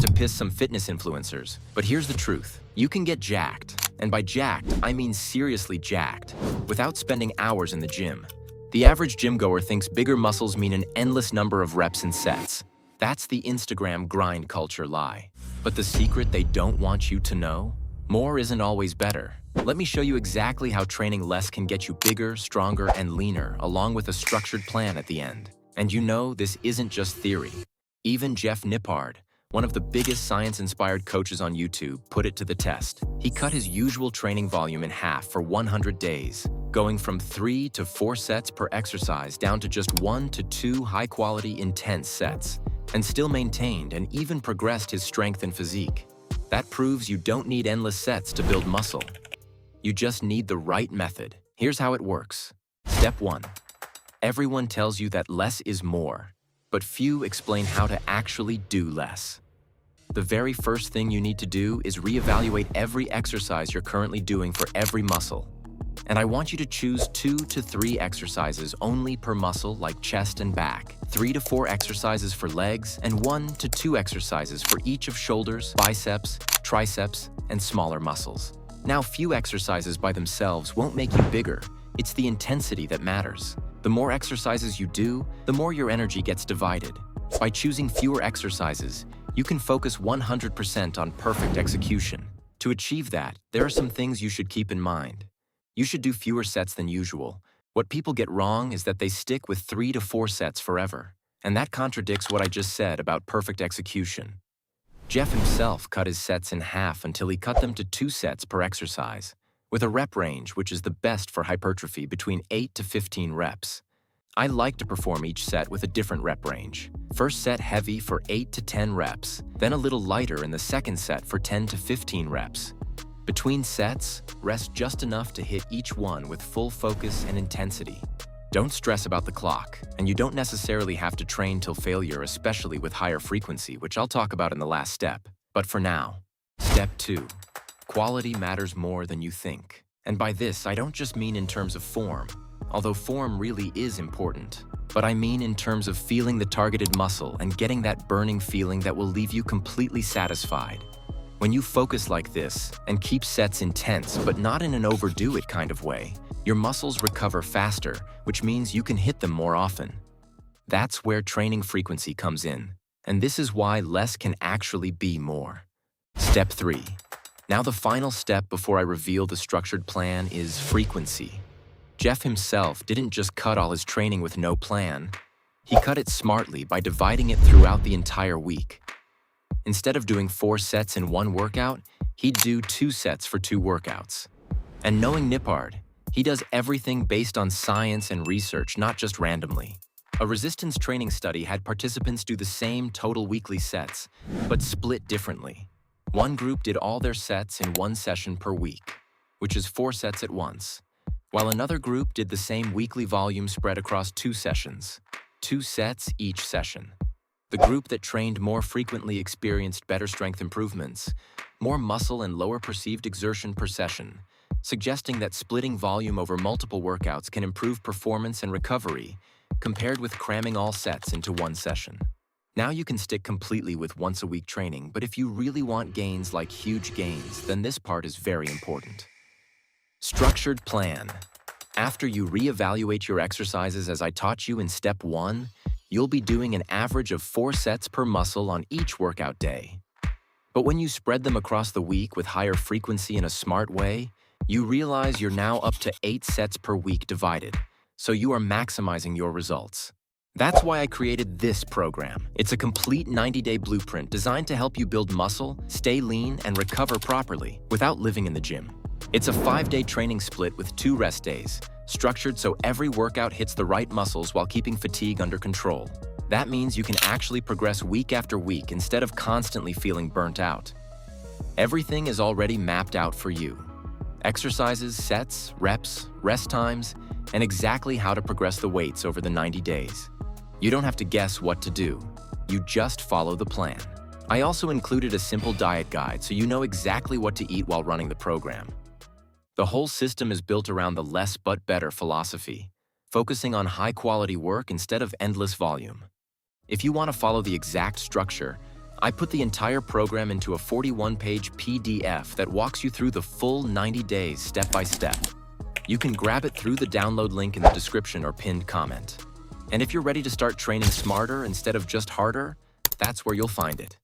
to piss some fitness influencers, but here's the truth. You can get jacked, and by jacked, I mean seriously jacked, without spending hours in the gym. The average gym goer thinks bigger muscles mean an endless number of reps and sets. That's the Instagram grind culture lie. But the secret they don't want you to know? More isn't always better. Let me show you exactly how training less can get you bigger, stronger, and leaner, along with a structured plan at the end. And you know, this isn't just theory. Even Jeff Nippard, one of the biggest science-inspired coaches on YouTube, put it to the test. He cut his usual training volume in half for 100 days, going from 3 to 4 sets per exercise down to just 1 to 2 high-quality, intense sets, and still maintained and even progressed his strength and physique. That proves you don't need endless sets to build muscle. You just need the right method. Here's how it works. Step 1. Everyone tells you that less is more, but few explain how to actually do less. The very first thing you need to do is reevaluate every exercise you're currently doing for every muscle. And I want you to choose 2 to 3 exercises only per muscle, like chest and back, 3 to 4 exercises for legs, and 1 to 2 exercises for each of shoulders, biceps, triceps, and smaller muscles. Now, few exercises by themselves won't make you bigger. It's the intensity that matters. The more exercises you do, the more your energy gets divided. By choosing fewer exercises, you can focus 100% on perfect execution. To achieve that, there are some things you should keep in mind. You should do fewer sets than usual. What people get wrong is that they stick with 3 to 4 sets forever. And that contradicts what I just said about perfect execution. Jeff himself cut his sets in half until he cut them to 2 sets per exercise, with a rep range which is the best for hypertrophy between 8 to 15 reps. I like to perform each set with a different rep range. First set heavy for 8 to 10 reps, then a little lighter in the second set for 10 to 15 reps. Between sets, rest just enough to hit each one with full focus and intensity. Don't stress about the clock, and you don't necessarily have to train till failure, especially with higher frequency, which I'll talk about in the last step. But for now, step 2. Quality matters more than you think. And by this, I don't just mean in terms of form, although form really is important, but I mean in terms of feeling the targeted muscle and getting that burning feeling that will leave you completely satisfied. When you focus like this and keep sets intense, but not in an overdo it kind of way, your muscles recover faster, which means you can hit them more often. That's where training frequency comes in, and this is why less can actually be more. Step 3. Now the final step before I reveal the structured plan is frequency. Jeff himself didn't just cut all his training with no plan. He cut it smartly by dividing it throughout the entire week. Instead of doing 4 sets in one workout, he'd do 2 sets for 2 workouts. And knowing Nippard, he does everything based on science and research, not just randomly. A resistance training study had participants do the same total weekly sets, but split differently. One group did all their sets in 1 session per week, which is 4 sets at once, while another group did the same weekly volume spread across 2 sessions, 2 sets each session. The group that trained more frequently experienced better strength improvements, more muscle and lower perceived exertion per session, suggesting that splitting volume over multiple workouts can improve performance and recovery, compared with cramming all sets into 1 session. Now you can stick completely with once-a-week training, but if you really want gains like huge gains, then this part is very important. Structured plan. After you reevaluate your exercises as I taught you in step 1, you'll be doing an average of 4 sets per muscle on each workout day. But when you spread them across the week with higher frequency in a smart way, you realize you're now up to 8 sets per week divided, so you are maximizing your results. That's why I created this program. It's a complete 90-day blueprint designed to help you build muscle, stay lean, and recover properly without living in the gym. It's a 5-day training split with 2 rest days, structured so every workout hits the right muscles while keeping fatigue under control. That means you can actually progress week after week instead of constantly feeling burnt out. Everything is already mapped out for you. Exercises, sets, reps, rest times, and exactly how to progress the weights over the 90 days. You don't have to guess what to do. You just follow the plan. I also included a simple diet guide so you know exactly what to eat while running the program. The whole system is built around the less but better philosophy, focusing on high-quality work instead of endless volume. If you want to follow the exact structure, I put the entire program into a 41-page PDF that walks you through the full 90 days step by step. You can grab it through the download link in the description or pinned comment. And if you're ready to start training smarter instead of just harder, that's where you'll find it.